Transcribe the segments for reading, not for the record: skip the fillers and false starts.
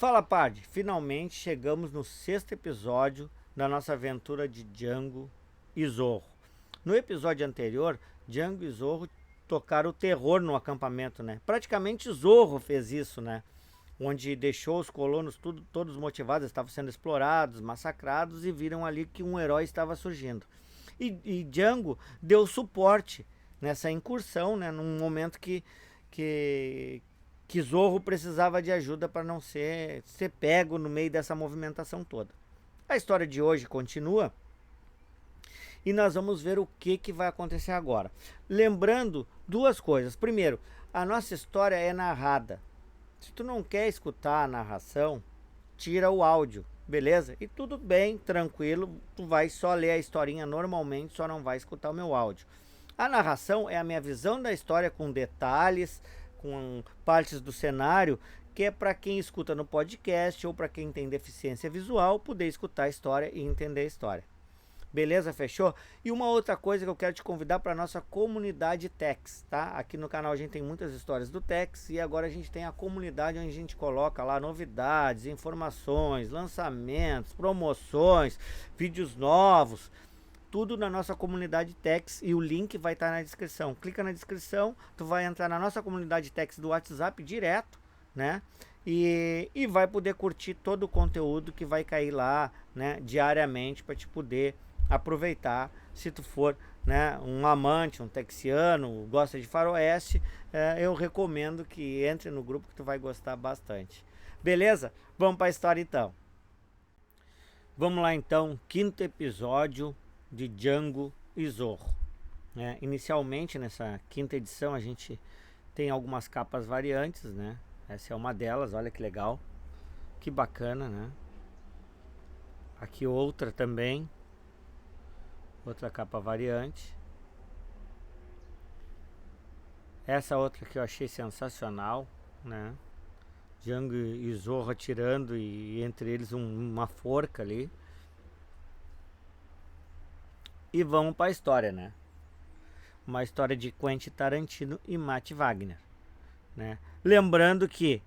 Fala, Pard! Finalmente chegamos no sexto episódio da nossa aventura de Django e Zorro. No episódio anterior, Django e Zorro tocaram o terror no acampamento, né? Praticamente Zorro fez isso, né? Onde deixou os colonos todos motivados, estavam sendo explorados, massacrados e viram ali que um herói estava surgindo. E Django deu suporte nessa incursão, né? Num momento que, que Zorro precisava de ajuda para não ser pego no meio dessa movimentação toda. A história de hoje continua e nós vamos ver o que vai acontecer agora. Lembrando duas coisas. Primeiro, a nossa história é narrada. Se tu não quer escutar a narração, tira o áudio, beleza? E tudo bem, tranquilo, tu vai só ler a historinha normalmente, só não vai escutar o meu áudio. A narração é a minha visão da história com detalhes, com partes do cenário, que é para quem escuta no podcast ou para quem tem deficiência visual poder escutar a história e entender a história. Beleza? Fechou? E uma outra coisa que eu quero te convidar para a nossa comunidade Tex, tá? Aqui no canal a gente tem muitas histórias do Tex e agora a gente tem a comunidade onde a gente coloca lá novidades, informações, lançamentos, promoções, vídeos novos, tudo na nossa comunidade Tex e o link vai estar na descrição. Clica na descrição, tu vai entrar na nossa comunidade Tex do WhatsApp direto, né? E vai poder curtir todo o conteúdo que vai cair lá, né, diariamente para te poder aproveitar. Se tu for, né, um amante, um texiano, gosta de faroeste, eu recomendo que entre no grupo que tu vai gostar bastante. Beleza? Vamos para a história então. Vamos lá então, quinto episódio de Django e Zorro. Inicialmente nessa quinta edição a gente tem algumas capas variantes, né? Essa é uma delas, olha que legal, que bacana, né? Aqui outra também, outra capa variante. Essa outra que eu achei sensacional, né? Django e Zorro atirando e entre eles uma forca ali. E vamos para a história, né? Uma história de Quentin Tarantino e Matt Wagner, né? Lembrando que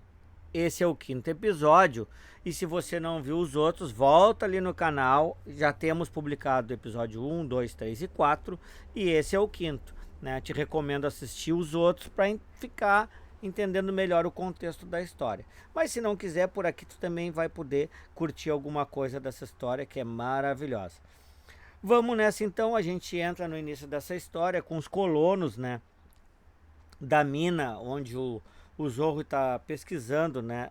esse é o quinto episódio e se você não viu os outros, volta ali no canal. Já temos publicado o episódio 1, 2, 3 e 4 e esse é o quinto, né? Te recomendo assistir os outros para ficar entendendo melhor o contexto da história. Mas se não quiser, por aqui tu também vai poder curtir alguma coisa dessa história que é maravilhosa. Vamos nessa então, a gente entra no início dessa história com os colonos, né, da mina onde o Zorro está pesquisando, né?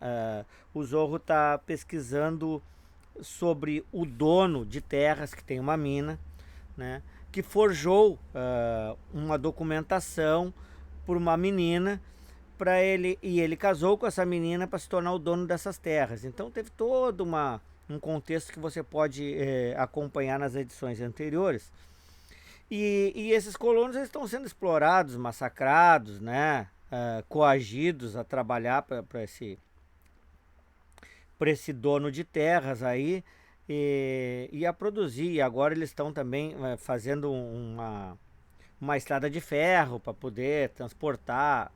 O Zorro está pesquisando sobre o dono de terras que tem uma mina, né? Que forjou uma documentação por uma menina para ele, e ele casou com essa menina para se tornar o dono dessas terras. Então teve todo um contexto que você pode acompanhar nas edições anteriores. E esses colonos estão sendo explorados, massacrados, né? Coagidos a trabalhar para esse dono de terras aí e a produzir. E agora eles estão também fazendo uma estrada de ferro para poder transportar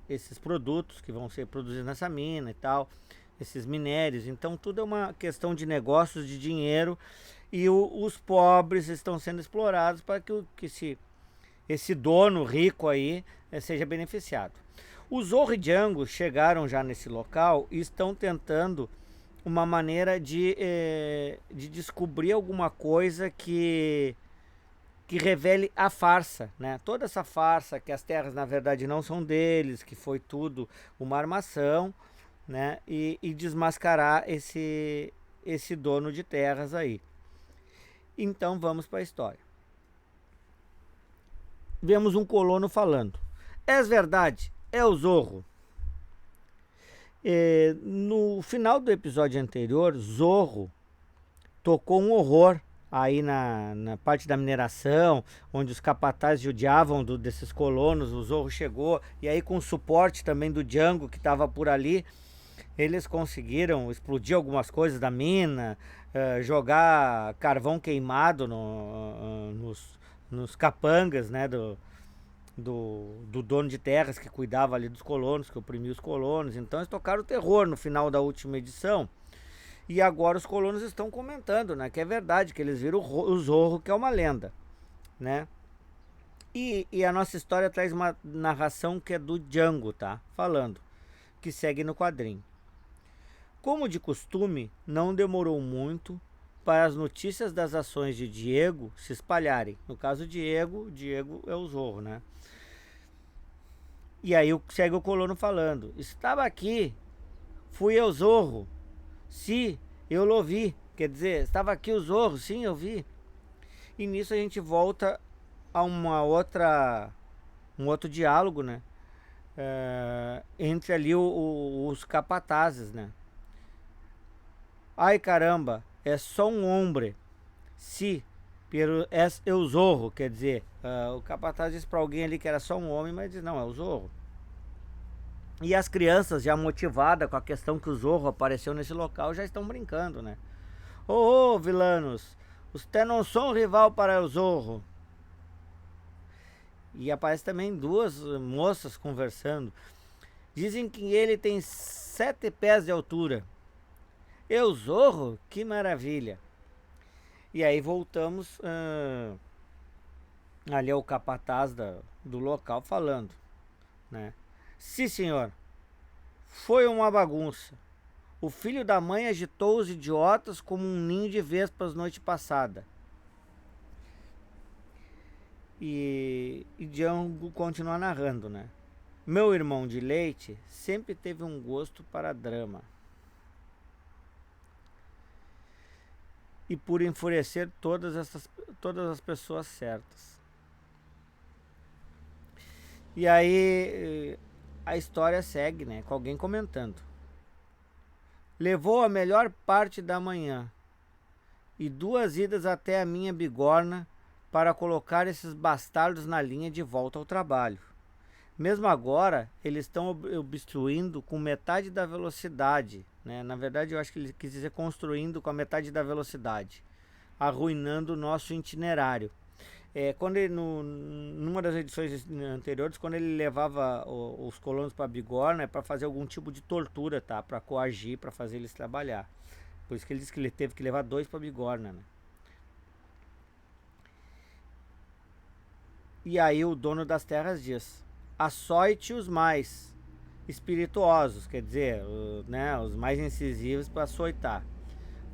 esses produtos que vão ser produzidos nessa mina e tal, esses minérios. Então tudo é uma questão de negócios, de dinheiro, e os pobres estão sendo explorados para que esse dono rico aí seja beneficiado. Os Zorro e Django chegaram já nesse local e estão tentando uma maneira de descobrir alguma coisa que revele a farsa, né? Toda essa farsa, que as terras na verdade não são deles, que foi tudo uma armação, né? E desmascarar esse dono de terras aí. Então vamos para a história. Vemos um colono falando: "É verdade, é o Zorro." No final do episódio anterior, Zorro tocou um horror aí na parte da mineração, onde os capatazes judiavam desses colonos. O Zorro chegou e aí, com o suporte também do Django que estava por ali, eles conseguiram explodir algumas coisas da mina, jogar carvão queimado nos capangas, né, do dono de terras que cuidava ali dos colonos, que oprimia os colonos. Então eles tocaram o terror no final da última edição. E agora os colonos estão comentando, né, que é verdade, que eles viram o Zorro, que é uma lenda, né? E a nossa história traz uma narração que é do Django, tá? Falando, que segue no quadrinho. Como de costume, não demorou muito para as notícias das ações de Diego se espalharem. No caso Diego é o Zorro, né? E aí segue o colono falando: estava aqui, fui eu Zorro, sim, eu lo vi. Quer dizer, estava aqui o Zorro, sim, eu vi. E nisso a gente volta a um outro diálogo, né? Entre ali os capatazes, né? Ai caramba, é só um hombre. Si, pero es eu Zorro. Quer dizer, o capataz disse para alguém ali que era só um homem, mas diz, não, é o Zorro. E as crianças, já motivadas com a questão que o Zorro apareceu nesse local, já estão brincando, né? Ô, vilanos, você não são um rival para o Zorro. E aparece também duas moças conversando. Dizem que ele tem 7 pés de altura. Eu Zorro? Que maravilha. E aí voltamos ali é o capataz do local falando, né? Sim, senhor. Foi uma bagunça. O filho da mãe agitou os idiotas como um ninho de vespas noite passada. E Django continua narrando, né? Meu irmão de leite sempre teve um gosto para drama. E por enfurecer todas as pessoas certas. E aí a história segue, né? Com alguém comentando. Levou a melhor parte da manhã e 2 idas até a minha bigorna para colocar esses bastardos na linha de volta ao trabalho. Mesmo agora, eles estão obstruindo com metade da velocidade, né? Na verdade, eu acho que ele quis dizer construindo com a metade da velocidade, arruinando o nosso itinerário. Quando ele, numa das edições anteriores, quando ele levava os colonos para Bigorna, é para fazer algum tipo de tortura, tá? Para coagir, para fazer eles trabalhar. Por isso que ele disse que ele teve que levar 2 para Bigorna, né? E aí o dono das terras diz: açoite os mais espirituosos, quer dizer, né, os mais incisivos para açoitar.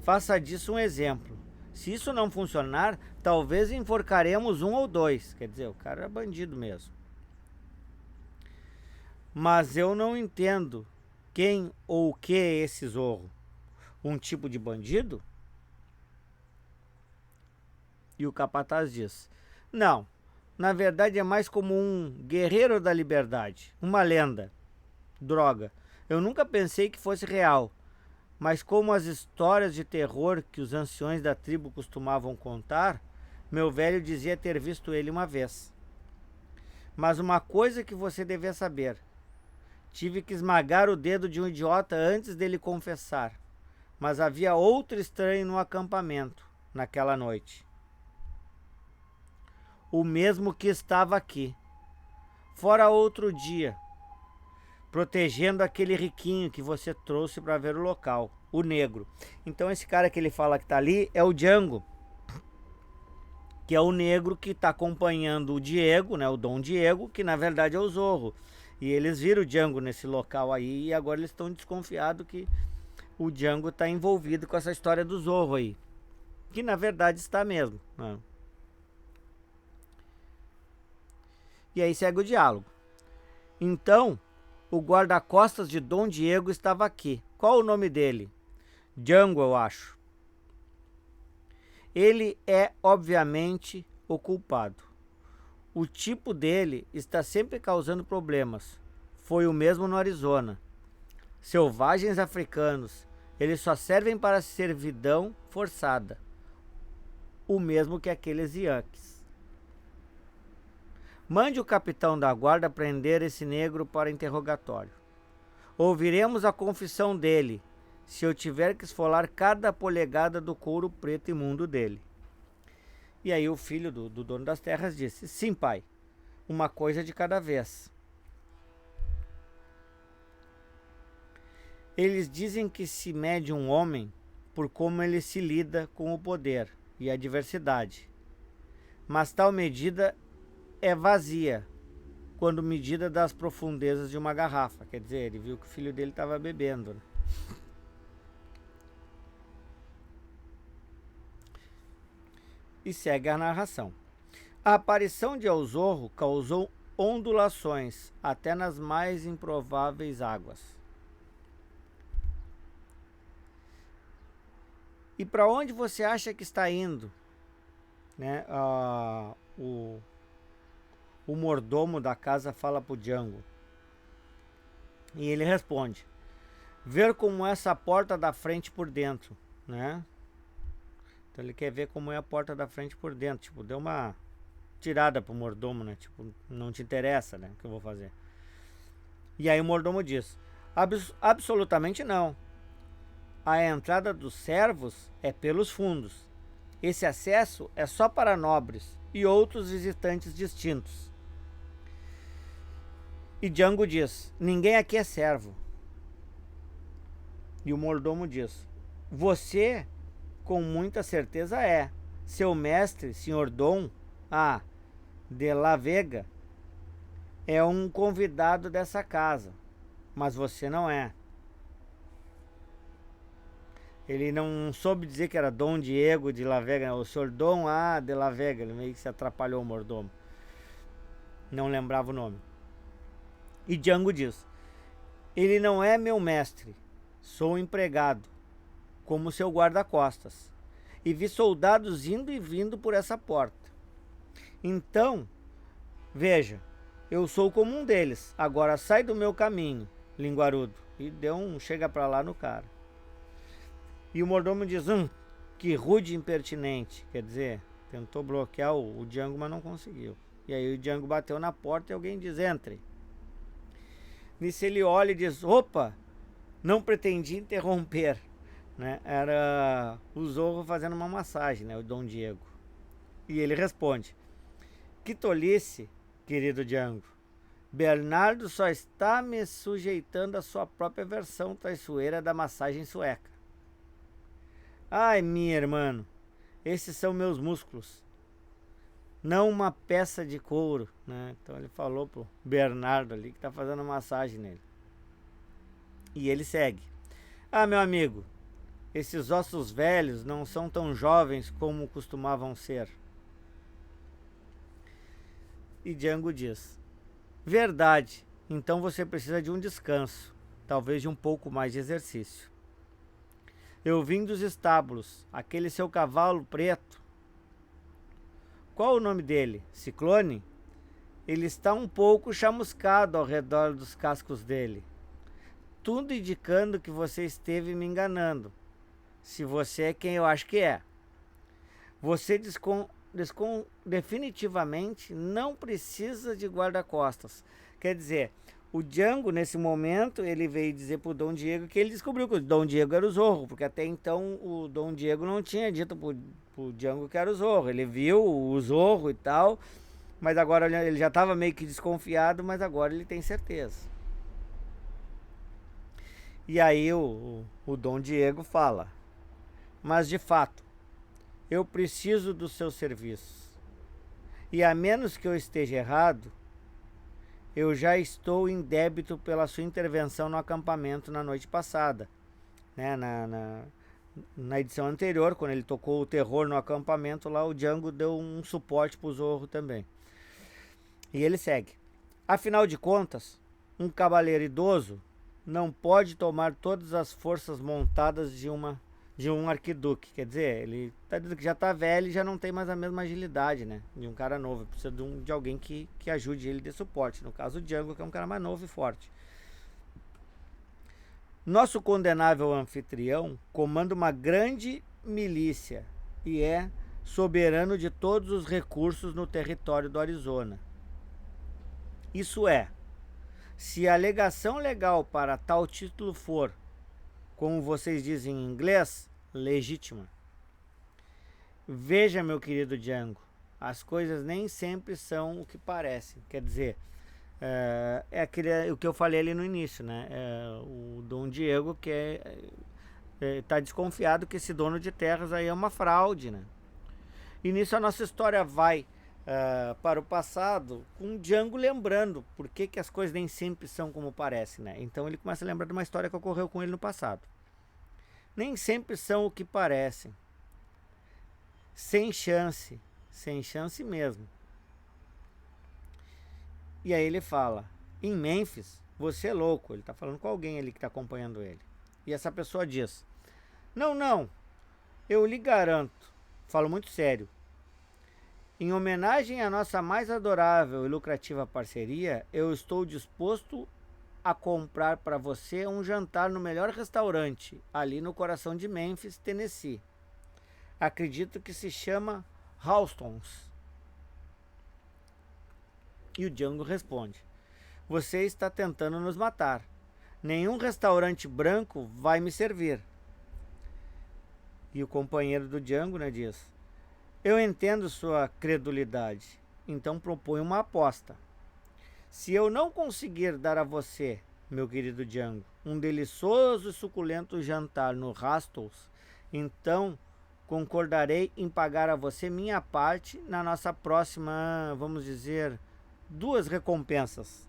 Faça disso um exemplo. Se isso não funcionar, talvez enforcaremos 1 ou 2. Quer dizer, o cara é bandido mesmo. Mas eu não entendo quem ou o que é esse Zorro. Um tipo de bandido? E o capataz diz: não, na verdade é mais como um guerreiro da liberdade, uma lenda. Droga, eu nunca pensei que fosse real. Mas como as histórias de terror que os anciões da tribo costumavam contar, meu velho dizia ter visto ele uma vez. Mas uma coisa que você devia saber: tive que esmagar o dedo de um idiota antes dele confessar. Mas havia outro estranho no acampamento, naquela noite. O mesmo que estava aqui. Fora outro dia, protegendo aquele riquinho que você trouxe para ver o local, o negro. Então esse cara que ele fala que tá ali é o Django, que é o negro que tá acompanhando o Diego, né, o Dom Diego, que na verdade é o Zorro. E eles viram o Django nesse local aí e agora eles estão desconfiados que o Django tá envolvido com essa história do Zorro aí, que na verdade está mesmo, né? E aí segue o diálogo. Então, o guarda-costas de Dom Diego estava aqui. Qual o nome dele? Django, eu acho. Ele é, obviamente, o culpado. O tipo dele está sempre causando problemas. Foi o mesmo no Arizona. Selvagens africanos. Eles só servem para servidão forçada. O mesmo que aqueles Yankees. Mande o capitão da guarda prender esse negro para interrogatório. Ouviremos a confissão dele, se eu tiver que esfolar cada polegada do couro preto imundo dele. E aí o filho do dono das terras disse: sim, pai, uma coisa de cada vez. Eles dizem que se mede um homem por como ele se lida com o poder e a diversidade. Mas tal medida é vazia quando medida das profundezas de uma garrafa. Quer dizer, ele viu que o filho dele estava bebendo, né? E segue a narração. A aparição de El Zorro causou ondulações até nas mais improváveis águas. E para onde você acha que está indo? Né? O mordomo da casa fala para o Django. E ele responde: ver como é essa porta da frente por dentro, né? Então ele quer ver como é a porta da frente por dentro. Tipo, deu uma tirada pro mordomo, né? Tipo, não te interessa, né? O que eu vou fazer? E aí o mordomo diz: absolutamente não. A entrada dos servos é pelos fundos. Esse acesso é só para nobres e outros visitantes distintos. E Django diz: ninguém aqui é servo. E o mordomo diz: você, com muita certeza é. Seu mestre, Sr. Dom de la Vega, é um convidado dessa casa, mas você não é. Ele não soube dizer que era Dom Diego de la Vega, o Sr. Dom de la Vega. Ele meio que se atrapalhou, o mordomo. Não lembrava o nome. E Django diz: ele não é meu mestre, sou empregado, como seu guarda-costas, e vi soldados indo e vindo por essa porta. Então, veja, eu sou como um deles, agora sai do meu caminho, linguarudo. E deu um chega pra lá no cara. E o mordomo diz: que rude e impertinente. Quer dizer, tentou bloquear o Django, mas não conseguiu. E aí o Django bateu na porta e alguém diz: entre. Nisso ele olha e diz: opa, não pretendi interromper, né? Era o Zorro fazendo uma massagem, né? O Dom Diego. E ele responde: que tolice, querido Django. Bernardo só está me sujeitando à sua própria versão traiçoeira da massagem sueca. Ai, minha irmã, esses são meus músculos, não uma peça de couro, né? Então ele falou pro Bernardo ali que tá fazendo massagem nele. E ele segue: meu amigo, esses ossos velhos não são tão jovens como costumavam ser. E Django diz: verdade, então você precisa de um descanso, talvez de um pouco mais de exercício. Eu vim dos estábulos, aquele seu cavalo preto. Qual o nome dele? Ciclone? Ele está um pouco chamuscado ao redor dos cascos dele. Tudo indicando que você esteve me enganando. Se você é quem eu acho que é. Você definitivamente não precisa de guarda-costas. Quer dizer, o Django, nesse momento, ele veio dizer pro Dom Diego que ele descobriu que o Dom Diego era o Zorro, porque até então o Dom Diego não tinha dito pro Django que era o Zorro. Ele viu o Zorro e tal, mas agora ele já estava meio que desconfiado, mas agora ele tem certeza. E aí o Dom Diego fala: mas de fato, eu preciso dos seus serviços. E a menos que eu esteja errado, eu já estou em débito pela sua intervenção no acampamento na noite passada, né? Na edição anterior, quando ele tocou o terror no acampamento, lá o Django deu um suporte pro Zorro também. E ele segue: afinal de contas, um cavaleiro idoso não pode tomar todas as forças montadas de um arquiduque. Quer dizer, ele tá dizendo que já tá velho e já não tem mais a mesma agilidade, né? De um cara novo. Precisa de alguém que ajude ele, de suporte. No caso, o Django, que é um cara mais novo e forte. Nosso condenável anfitrião comanda uma grande milícia e é soberano de todos os recursos no território do Arizona. Isso é, se a alegação legal para tal título for, como vocês dizem em inglês, legítima. Veja, meu querido Django, As coisas nem sempre são o que parecem. Quer dizer, o que eu falei ali no início, né? O Dom Diego que tá desconfiado que esse dono de terras aí é uma fraude, né? E nisso a nossa história vai para o passado, com o Django lembrando por que as coisas nem sempre são como parecem, né? Então ele começa a lembrar de uma história que ocorreu com ele no passado. Nem sempre são o que parecem. Sem chance mesmo. E aí ele fala, em Mênfis, você é louco. Ele está falando com alguém ali que está acompanhando ele. E essa pessoa diz, não, eu lhe garanto, falo muito sério, em homenagem à nossa mais adorável e lucrativa parceria, eu estou disposto a comprar para você um jantar no melhor restaurante, ali no coração de Mênfis, Tennessee. Acredito que se chama Halston's. E o Django responde, você está tentando nos matar. Nenhum restaurante branco vai me servir. E o companheiro do Django, né, diz, eu entendo sua credulidade, então proponho uma aposta. Se eu não conseguir dar a você, meu querido Django, um delicioso e suculento jantar no Hastings, então concordarei em pagar a você minha parte na nossa próxima, vamos dizer, 2 recompensas.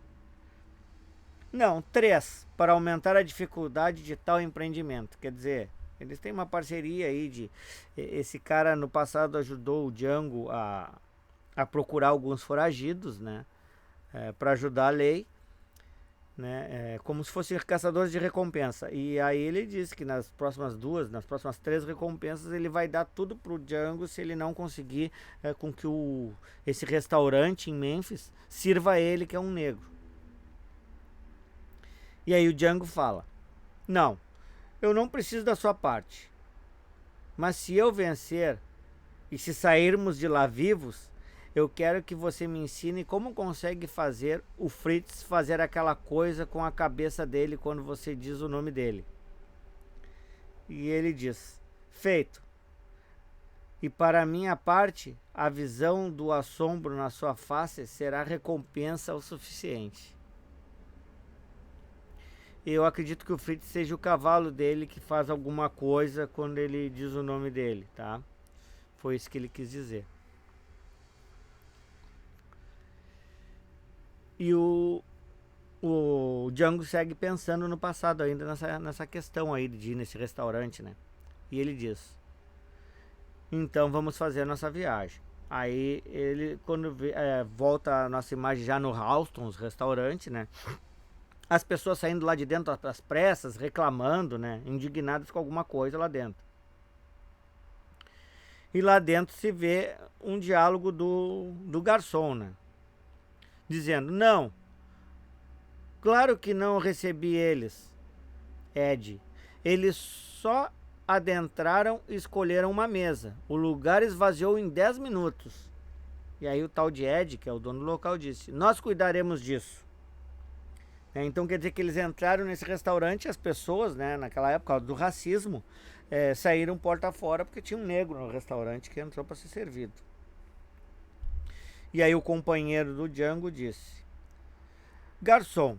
Não, 3, para aumentar a dificuldade de tal empreendimento. Quer dizer, eles têm uma parceria aí de... Esse cara no passado ajudou o Django a procurar alguns foragidos, né? Para ajudar a lei, né? Como se fossem caçadores de recompensa. E aí ele disse que nas próximas 3 recompensas, ele vai dar tudo pro Django se ele não conseguir com que esse restaurante em Mênfis sirva a ele, que é um negro. E aí o Django fala, não, eu não preciso da sua parte, mas se eu vencer e se sairmos de lá vivos, eu quero que você me ensine como consegue fazer o Fritz fazer aquela coisa com a cabeça dele quando você diz o nome dele. E ele diz, feito. E para minha parte, a visão do assombro na sua face será recompensa o suficiente. Eu acredito que o Fritz seja o cavalo dele que faz alguma coisa quando ele diz o nome dele, tá? Foi isso que ele quis dizer. E o Django segue pensando no passado ainda nessa questão aí de ir nesse restaurante, né? E ele diz, então vamos fazer a nossa viagem. Aí ele, quando volta a nossa imagem já no Halston's restaurante, né? As pessoas saindo lá de dentro às pressas, reclamando, né? Indignadas com alguma coisa lá dentro. E lá dentro se vê um diálogo do garçom, né? Dizendo, não, claro que não recebi eles, Ed. Eles só adentraram e escolheram uma mesa. O lugar esvaziou em 10 minutos. E aí o tal de Ed, que é o dono do local, disse, nós cuidaremos disso. Então quer dizer que eles entraram nesse restaurante, as pessoas, né, naquela época do racismo, saíram porta fora porque tinha um negro no restaurante que entrou para ser servido. E aí o companheiro do Django disse, garçom,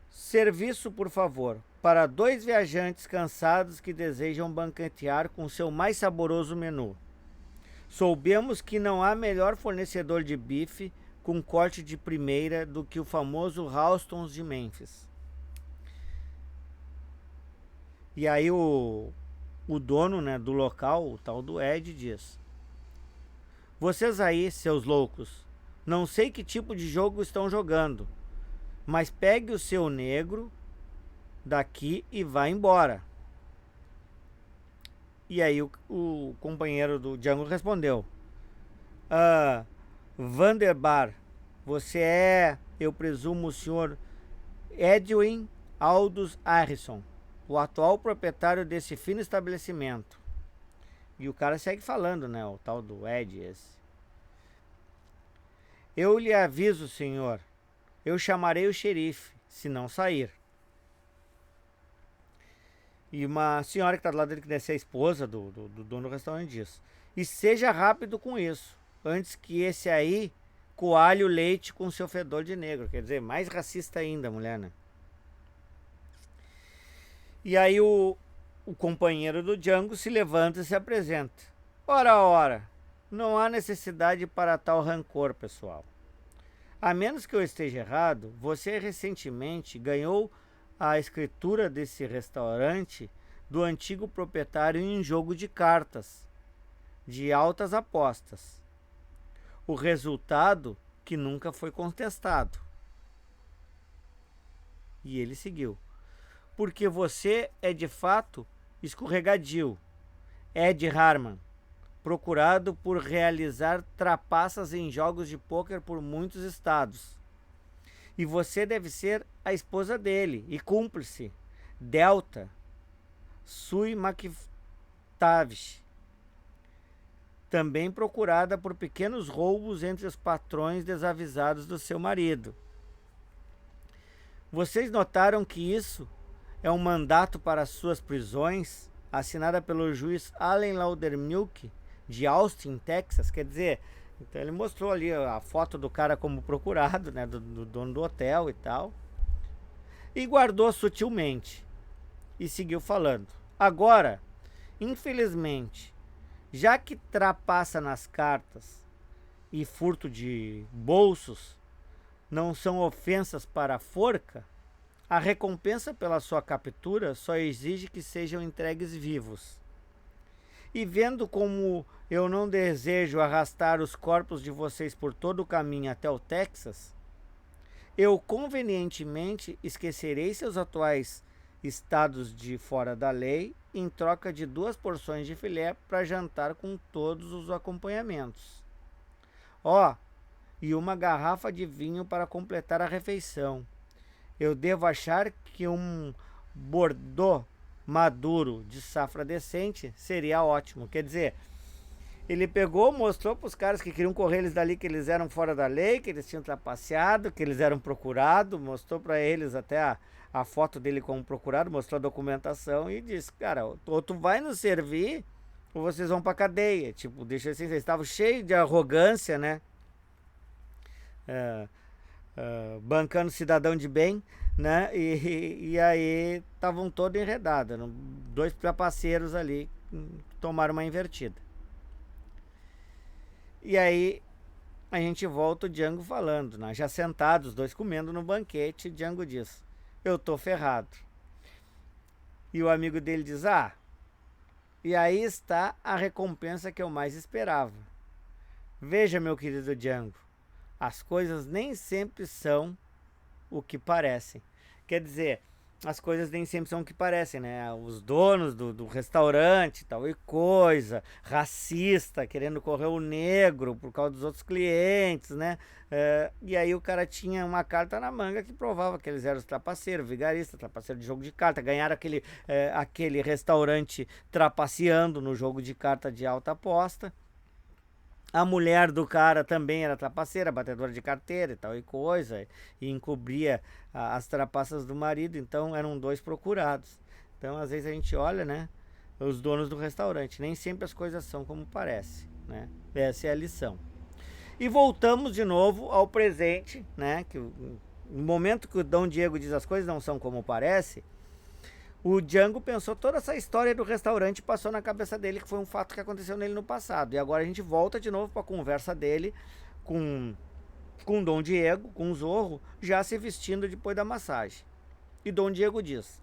serviço por favor, para 2 viajantes cansados que desejam banquetear com seu mais saboroso menu. Soubemos que não há melhor fornecedor de bife com corte de primeira do que o famoso Halston's de Mênfis. E aí o dono, né, do local, o tal do Ed, diz, vocês aí, seus loucos, não sei que tipo de jogo estão jogando, mas pegue o seu negro daqui e vá embora. E aí o companheiro do Django respondeu, Vanderbar, você é, eu presumo, o senhor Edwin Aldous Harrison, o atual proprietário desse fino estabelecimento. E o cara segue falando, né, o tal do Ed esse. Eu lhe aviso, senhor, eu chamarei o xerife, se não sair. E uma senhora que está do lado dele, que deve ser a esposa do dono do restaurante, diz, e seja rápido com isso. antes que esse aí coalhe o leite com seu fedor de negro. Quer dizer, mais racista ainda a mulher, né? E aí o companheiro do Django se levanta e se apresenta. Ora, ora, não há necessidade para tal rancor, pessoal. A menos que eu esteja errado, você recentemente ganhou a escritura desse restaurante do antigo proprietário em um jogo de cartas, de altas apostas. O resultado que nunca foi contestado. E ele seguiu. Porque você é de fato escorregadio, Ed Harman, procurado por realizar trapaças em jogos de pôquer por muitos estados. E você deve ser a esposa dele e cúmplice, Delta Sui McTavish, também procurada por pequenos roubos entre os patrões desavisados do seu marido. Vocês notaram que isso é um mandato para suas prisões, assinada pelo juiz Allen Loudermilk, de Austin, Texas? Quer dizer, então ele mostrou ali a foto do cara como procurado, né, do dono do hotel e tal, e guardou sutilmente, e seguiu falando. Agora, infelizmente, já que trapaça nas cartas e furto de bolsos não são ofensas para a forca, a recompensa pela sua captura só exige que sejam entregues vivos. E vendo como eu não desejo arrastar os corpos de vocês por todo o caminho até o Texas, eu convenientemente esquecerei seus atuais estados de fora da lei em troca de 2 porções de filé para jantar com todos os acompanhamentos. E uma garrafa de vinho para completar a refeição. Eu devo achar que um Bordeaux maduro de safra decente seria ótimo. Quer dizer, ele pegou, mostrou para os caras que queriam correr eles dali, que eles eram fora da lei, que eles tinham trapaceado, que eles eram procurados, mostrou para eles até a foto dele como procurado, mostrou a documentação e disse, cara, ou tu vai nos servir ou vocês vão pra cadeia. Tipo, deixa assim, vocês estavam cheios de arrogância, né? Bancando cidadão de bem, né? E aí estavam todos enredados. 2 trapaceiros ali tomaram uma invertida. E aí a gente volta o Django falando, né? Já sentados, os 2 comendo no banquete, Django diz, eu tô ferrado. E o amigo dele diz, e aí está a recompensa que eu mais esperava. Veja, meu querido Django, as coisas nem sempre são o que parecem. Quer dizer, as coisas nem sempre são o que parecem, né? Os donos do restaurante, tal e coisa, racista, querendo correr o negro por causa dos outros clientes, né? E aí o cara tinha uma carta na manga que provava que eles eram os trapaceiros, vigaristas, trapaceiros de jogo de carta, ganharam aquele restaurante trapaceando no jogo de carta de alta aposta. A mulher do cara também era trapaceira, batedora de carteira e tal e coisa, e encobria as trapaças do marido, então eram 2 procurados. Então, às vezes a gente olha, né, os donos do restaurante, nem sempre as coisas são como parece, né? Essa é a lição. E voltamos de novo ao presente, né, que no momento que o Dom Diego diz as coisas não são como parece, o Django pensou toda essa história do restaurante, passou na cabeça dele, que foi um fato que aconteceu nele no passado. E agora a gente volta de novo para a conversa dele com Dom Diego, com o Zorro, já se vestindo depois da massagem. E Dom Diego diz,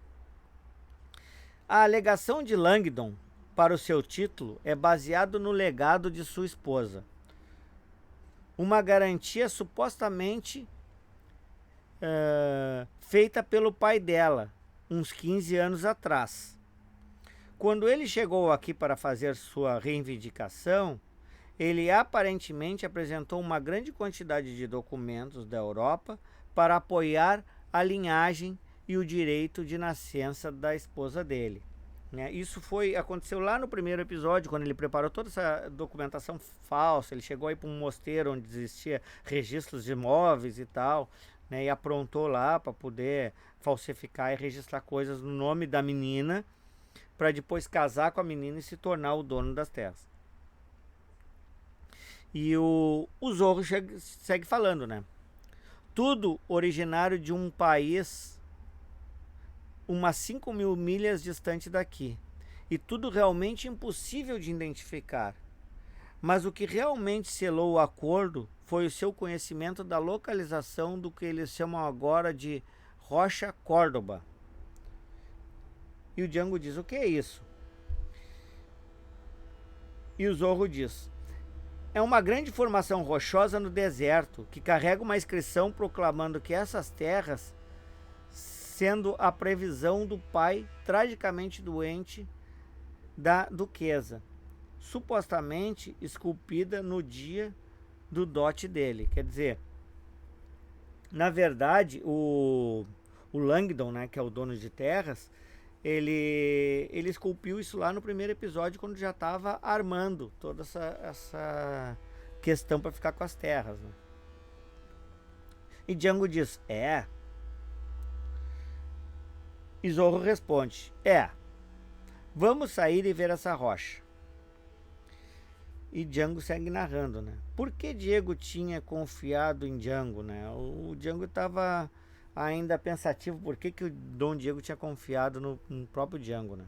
a alegação de Langdon para o seu título é baseado no legado de sua esposa. Uma garantia supostamente feita pelo pai dela, uns 15 anos atrás. Quando ele chegou aqui para fazer sua reivindicação, ele aparentemente apresentou uma grande quantidade de documentos da Europa para apoiar a linhagem e o direito de nascença da esposa dele. Isso aconteceu lá no primeiro episódio, quando ele preparou toda essa documentação falsa. Ele chegou aí para um mosteiro onde existia registros de imóveis e tal, né, e aprontou lá para poder falsificar e registrar coisas no nome da menina, para depois casar com a menina e se tornar o dono das terras. E o Zorro segue falando, né? Tudo originário de um país umas 5.000 milhas distante daqui. E tudo realmente impossível de identificar. Mas o que realmente selou o acordo foi o seu conhecimento da localização do que eles chamam agora de Rocha Córdoba. E o Django diz: o que é isso? E o Zorro diz: é uma grande formação rochosa no deserto que carrega uma inscrição proclamando que essas terras, sendo a previsão do pai tragicamente doente da duquesa, supostamente esculpida no dia do dote dele. Quer dizer, na verdade, o Langdon, né, que é o dono de terras, ele esculpiu isso lá no primeiro episódio, quando já estava armando toda essa questão para ficar com as terras, né? E Django diz: é. E Zorro responde: é. Vamos sair e ver essa rocha. E Django segue narrando, né? Por que Diego tinha confiado em Django, né? O Django estava ainda pensativo por que o Dom Diego tinha confiado no próprio Django, né?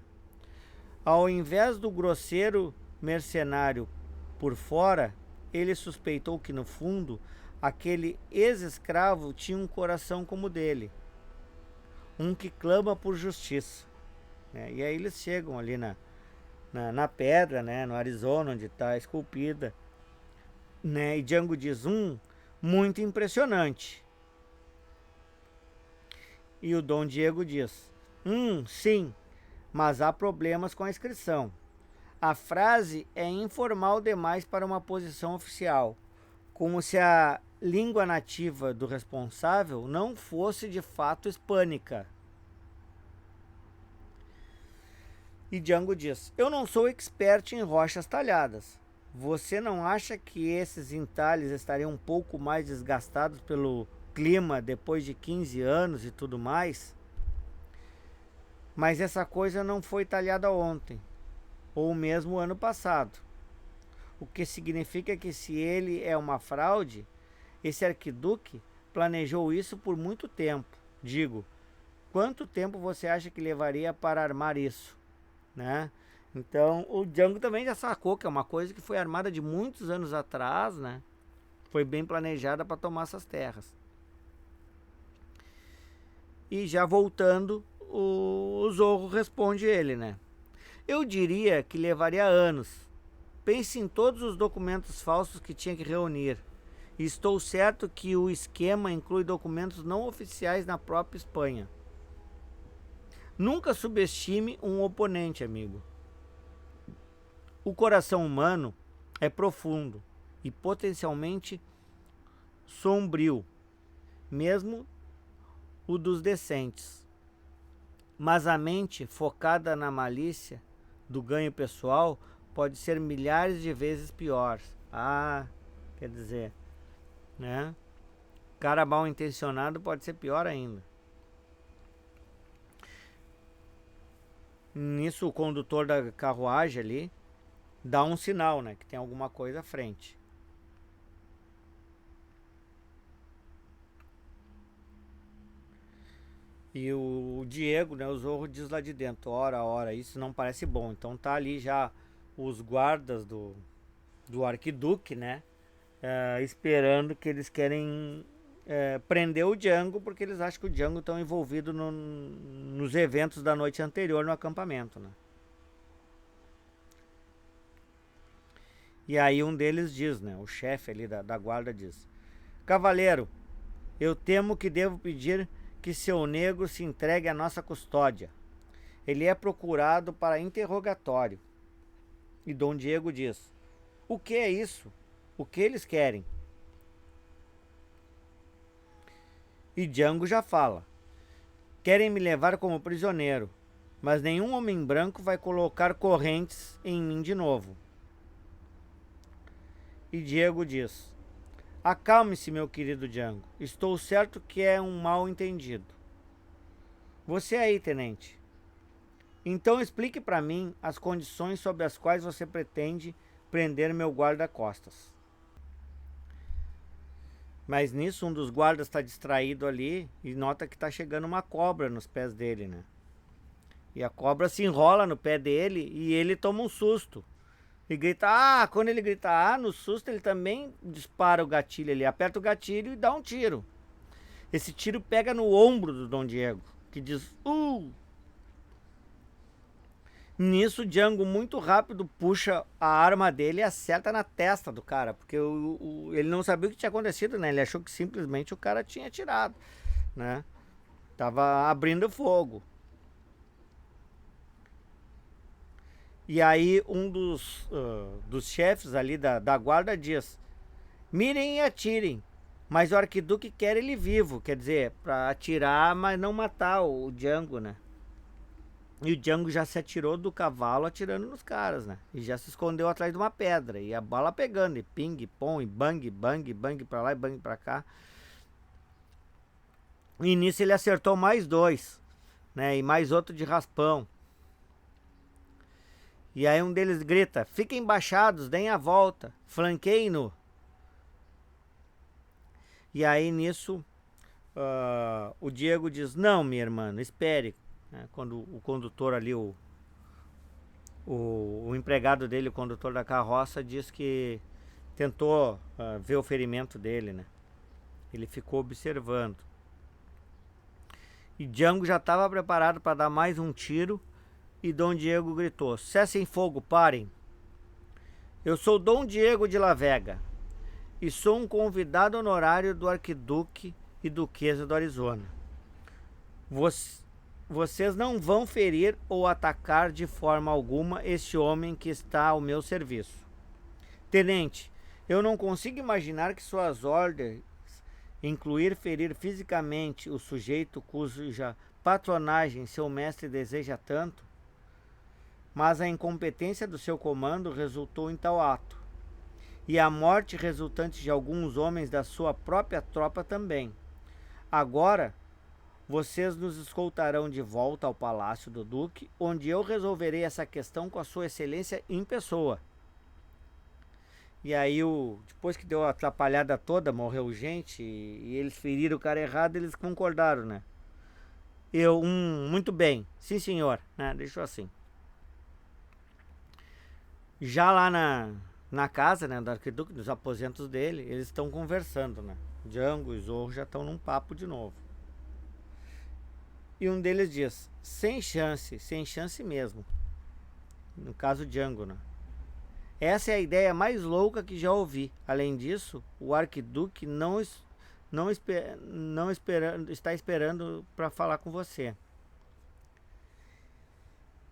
Ao invés do grosseiro mercenário por fora, ele suspeitou que no fundo aquele ex-escravo tinha um coração como o dele, um que clama por justiça, né? E aí eles chegam ali na pedra, né, no Arizona, onde está esculpida, né? E Django diz: muito impressionante. E o Dom Diego diz: sim, mas há problemas com a inscrição. A frase é informal demais para uma posição oficial, como se a língua nativa do responsável não fosse de fato hispânica. E Django diz: eu não sou expert em rochas talhadas. Você não acha que esses entalhes estariam um pouco mais desgastados pelo clima depois de 15 anos e tudo mais? Mas essa coisa não foi talhada ontem, ou mesmo ano passado. O que significa que, se ele é uma fraude, esse arquiduque planejou isso por muito tempo. Digo, quanto tempo você acha que levaria para armar isso, né? Então o Django também já sacou que é uma coisa que foi armada de muitos anos atrás, né? Foi bem planejada para tomar essas terras. E já voltando, o Zorro responde ele, né? Eu diria que levaria anos. Pense em todos os documentos falsos que tinha que reunir. E estou certo que o esquema inclui documentos não oficiais na própria Espanha. Nunca subestime um oponente, amigo. O coração humano é profundo e potencialmente sombrio, mesmo o dos decentes. Mas a mente focada na malícia do ganho pessoal pode ser milhares de vezes pior. Quer dizer, né? Cara mal intencionado pode ser pior ainda. Nisso, o condutor da carruagem ali dá um sinal, né, que tem alguma coisa à frente. E o Diego, né, o Zorro, diz lá de dentro: ora, isso não parece bom. Então tá ali já os guardas do arquiduque, né, esperando, que eles querem prender o Django, porque eles acham que o Django está envolvido nos eventos da noite anterior no acampamento, né? E aí um deles diz, né, o chefe ali da guarda diz: cavaleiro, eu temo que devo pedir que seu negro se entregue à nossa custódia. Ele é procurado para interrogatório. E Dom Diego diz: o que é isso? O que eles querem? E Django já fala: querem me levar como prisioneiro, mas nenhum homem branco vai colocar correntes em mim de novo. E Diego diz: acalme-se, meu querido Django. Estou certo que é um mal entendido. Você aí, tenente. Então explique para mim as condições sob as quais você pretende prender meu guarda-costas. Mas nisso um dos guardas está distraído ali e nota que está chegando uma cobra nos pés dele, né? E a cobra se enrola no pé dele e ele toma um susto. E grita, quando ele grita no susto, ele também dispara o gatilho ali, aperta o gatilho e dá um tiro. Esse tiro pega no ombro do Dom Diego, que diz, Nisso, o Django muito rápido puxa a arma dele e acerta na testa do cara, porque ele não sabia o que tinha acontecido, né? Ele achou que simplesmente o cara tinha atirado, né? Tava abrindo fogo. E aí um dos chefes ali da guarda diz, mirem e atirem, mas o arquiduque quer ele vivo, quer dizer, para atirar, mas não matar o Django, né? E o Django já se atirou do cavalo atirando nos caras, né? E já se escondeu atrás de uma pedra. E a bala pegando, e ping, pom, e bang, bang, bang pra lá e bang pra cá. E nisso ele acertou mais 2, né? E mais outro de raspão. E aí um deles grita, fiquem baixados, deem a volta, flanqueiem-no. E aí nisso o Diego diz, não, minha irmã, espere. Quando o condutor ali, o empregado dele, o condutor da carroça, diz que tentou ver o ferimento dele, né? Ele ficou observando. E Django já estava preparado para dar mais um tiro. E Dom Diego gritou, cessem fogo, parem. Eu sou Dom Diego de La Vega e sou um convidado honorário do arquiduque e duquesa do Arizona. Vocês não vão ferir ou atacar de forma alguma este homem que está ao meu serviço. Tenente, eu não consigo imaginar que suas ordens incluir ferir fisicamente o sujeito cuja patronagem seu mestre deseja tanto, mas a incompetência do seu comando resultou em tal ato, e a morte resultante de alguns homens da sua própria tropa também. Agora, vocês nos escoltarão de volta ao palácio do Duque, onde eu resolverei essa questão com a sua excelência em pessoa. E aí, depois que deu a atrapalhada toda, morreu gente, e eles feriram o cara errado, eles concordaram, né? Muito bem, sim senhor, né? Deixou assim. Já lá na casa, né, do arquiduque, nos aposentos dele, eles estão conversando, né? Django e Zorro já estão num papo de novo. E um deles diz, sem chance mesmo. No caso, Django, né? Essa é a ideia mais louca que já ouvi. Além disso, o arquiduque está esperando para falar com você.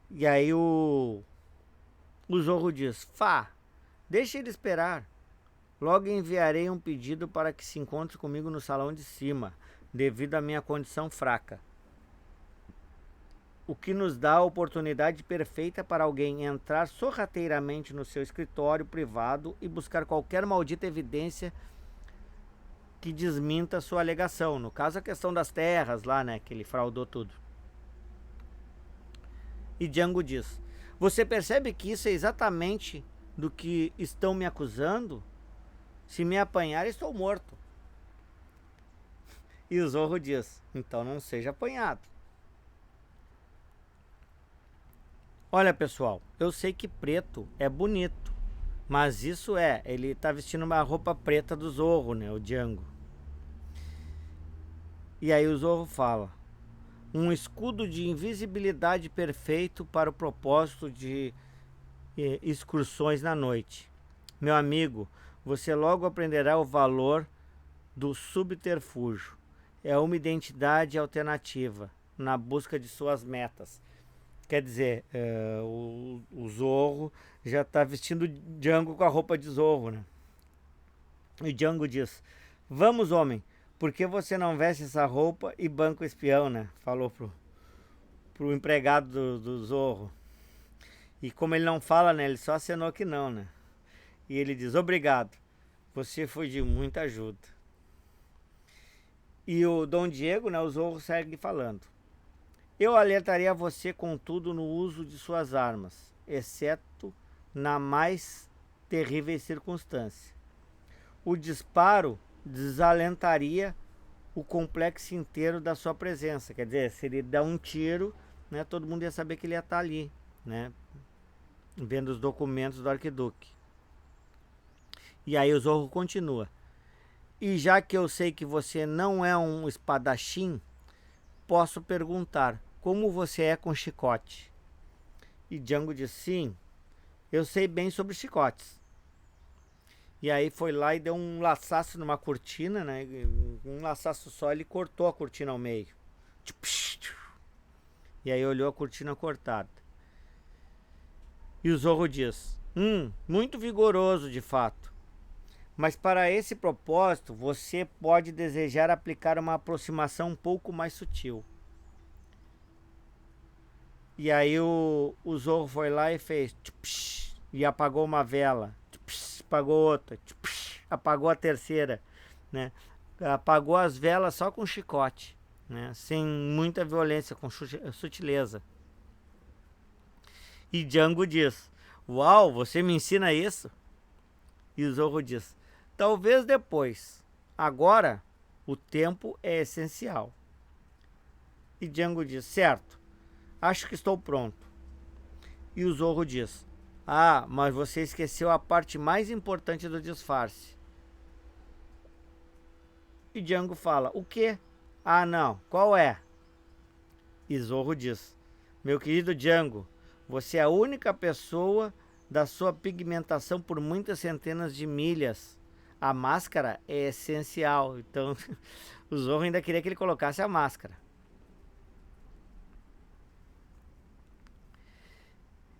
E aí o Zorro diz, deixe ele esperar. Logo enviarei um pedido para que se encontre comigo no salão de cima, devido à minha condição fraca. O que nos dá a oportunidade perfeita para alguém entrar sorrateiramente no seu escritório privado e buscar qualquer maldita evidência que desminta sua alegação. No caso, a questão das terras lá, né, que ele fraudou tudo. E Django diz, você percebe que isso é exatamente do que estão me acusando? Se me apanhar, estou morto. E o Zorro diz, então não seja apanhado. Olha, pessoal, eu sei que preto é bonito, mas ele tá vestindo uma roupa preta do Zorro, né, o Django. E aí o Zorro fala, um escudo de invisibilidade perfeito para o propósito de excursões na noite. Meu amigo, você logo aprenderá o valor do subterfúgio. É uma identidade alternativa na busca de suas metas. Quer dizer, o Zorro já está vestindo Django com a roupa de Zorro, né? E Django diz, vamos, homem, por que você não veste essa roupa e banca o espião, né? Falou pro empregado do Zorro. E como ele não fala, né? Ele só acenou que não, né? E ele diz, obrigado, você foi de muita ajuda. E o Dom Diego, né? O Zorro segue falando. Eu alertaria você, contudo, no uso de suas armas, exceto na mais terrível circunstância. O disparo desalentaria o complexo inteiro da sua presença. Quer dizer, se ele dá um tiro, né, todo mundo ia saber que ele ia estar ali, né, vendo os documentos do arquiduque. E aí o Zorro continua: e já que eu sei que você não é um espadachim, posso perguntar, como você é com chicote? E Django diz: sim, eu sei bem sobre chicotes. E aí foi lá e deu um laçaço numa cortina, né? Um laçaço só, ele cortou a cortina ao meio. E aí olhou a cortina cortada. E o Zorro diz: muito vigoroso de fato. Mas para esse propósito, você pode desejar aplicar uma aproximação um pouco mais sutil. E aí o Zorro foi lá e fez e apagou uma vela, apagou outra, apagou a terceira, né? Apagou as velas só com chicote, né? Sem muita violência, com sutileza. E Django diz: uau, você me ensina isso? E o Zorro diz: talvez depois. Agora, o tempo é essencial. E Django diz: certo, acho que estou pronto. E o Zorro diz: ah, mas você esqueceu a parte mais importante do disfarce. E Django fala: o quê? Ah, não, qual é? E Zorro diz: meu querido Django, você é a única pessoa da sua pigmentação por muitas centenas de milhas. A máscara é essencial. Então, o Zorro ainda queria que ele colocasse a máscara.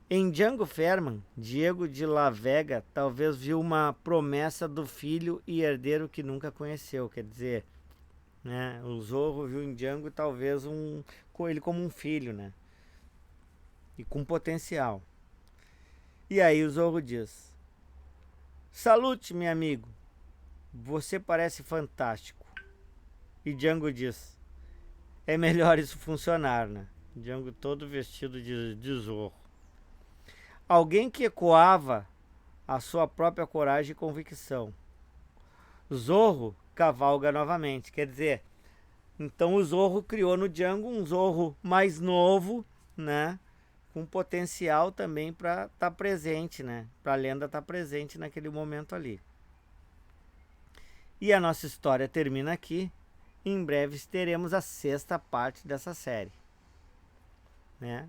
Em Django Fehmarn, Diego de la Vega talvez viu uma promessa do filho e herdeiro que nunca conheceu. Quer dizer, né, o Zorro viu em Django talvez ele como um filho, né? E com potencial. E aí o Zorro diz: salute, meu amigo. Você parece fantástico. E Django diz: é melhor isso funcionar, né? Django todo vestido de Zorro. Alguém que ecoava a sua própria coragem e convicção. Zorro cavalga novamente. Quer dizer, então o Zorro criou no Django um Zorro mais novo, né? Com potencial também para estar presente, né? Para a lenda estar presente naquele momento ali. E a nossa história termina aqui. Em breve teremos a 6ª parte dessa série, né?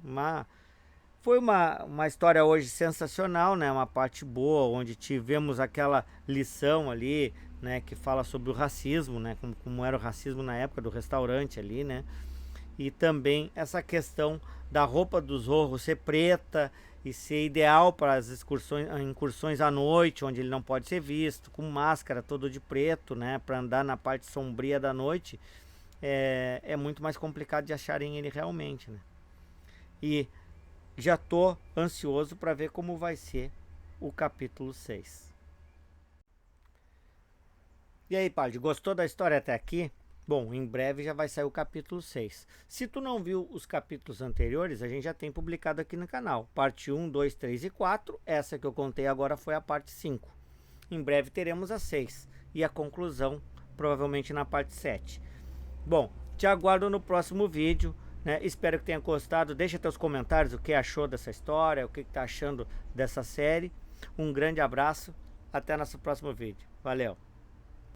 Foi uma história hoje sensacional, né? Uma parte boa, onde tivemos aquela lição ali, né? Que fala sobre o racismo, né? Como era o racismo na época do restaurante ali, né? E também essa questão da roupa do Zorro ser preta e ser ideal para as incursões à noite, onde ele não pode ser visto, com máscara todo de preto, né? Para andar na parte sombria da noite, é muito mais complicado de acharem ele realmente, né? E já tô ansioso para ver como vai ser o capítulo 6. E aí, Padre, gostou da história até aqui? Bom, em breve já vai sair o capítulo 6. Se tu não viu os capítulos anteriores, a gente já tem publicado aqui no canal. Parte 1, 2, 3 e 4. Essa que eu contei agora foi a parte 5. Em breve teremos a 6. E a conclusão, provavelmente na parte 7. Bom, te aguardo no próximo vídeo, né? Espero que tenha gostado. Deixa teus comentários o que achou dessa história, o que tá achando dessa série. Um grande abraço. Até nosso próximo vídeo. Valeu!